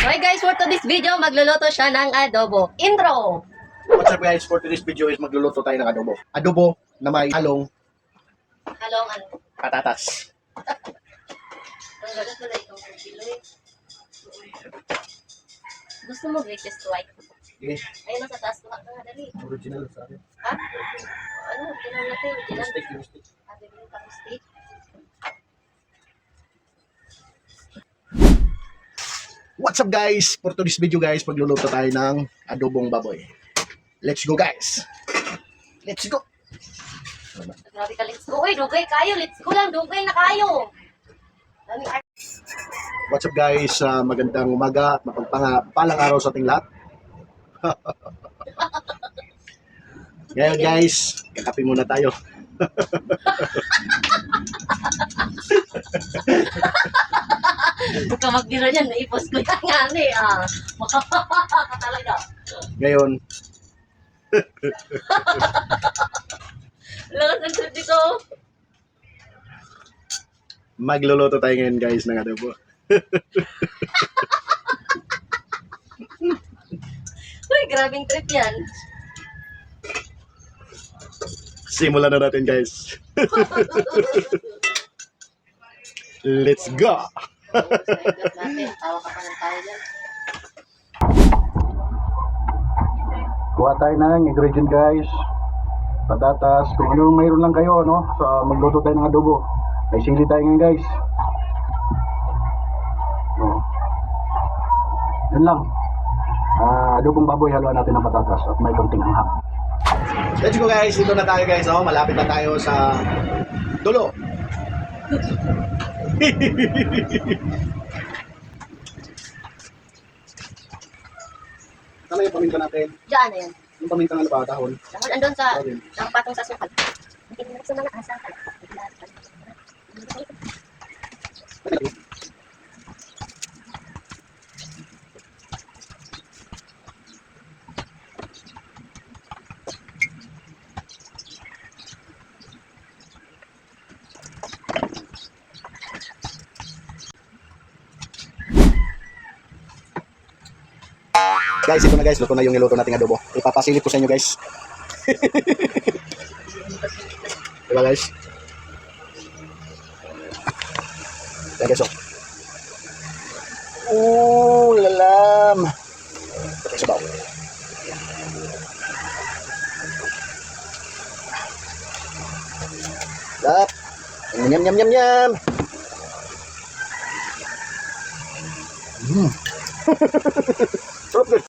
Okay guys, for today's video, magluluto siya ng adobo. Intro! What's up guys, for today's video is magluluto tayo ng adobo. Adobo na may halong Halong ano? patatas. Ang gagas pala itong kilo eh. Gusto mo greatest white? Okay, Ayun, nasa taas ko. Dali. original sa akin. Ha? Ano? Original natin. Original. Steak. Sabi ko yung pang steak. What's up guys, for today's video guys, magluluto tayo ng adobong baboy. Let's go guys. Let's go. Grabe ka, let's go. Uy, dugay kayo. Let's go lang. Dugay na kayo. Daming What's up guys, magandang umaga at mapagpalang araw sa ating lahat. Ngayon guys, kakape muna tayo. Huwag ka magbiro niyan. Naipos ko yan nga ni. Makapaka talaga. Ngayon, Lakas ng trip dito. magluluto tayo ngayon guys ng adobo. Uy, grabing trip yan. Simulan na natin guys. Let's go. natin. Tawa ka pa ng tayo dyan. Kuha tayo ng ingredient guys. Patatas, kung ano mayroon lang kayo no, sa magluto tayo ng adobo. May sili tayo ngayon guys. Oh. Yun lang. Adobong baboy, haluan natin ng patatas at may konting anghang. Let's go guys, dito na tayo guys. Oh. Malapit na tayo sa dulo. Ano yung paminta natin? Diyan na yan. Yung paminta nga pa, dahon. Dahon andun sa, Dahon. ang patong sa sukal. Hindi mo sa mga asakal. Guys, ito na guys, luto na yung niluto nating adobo. Ipapasilip ko sa inyo guys. Diba guys? Yan guys, oh. Lalam. Okay, sabaw. Lap. Nyam nyam nyam nyam.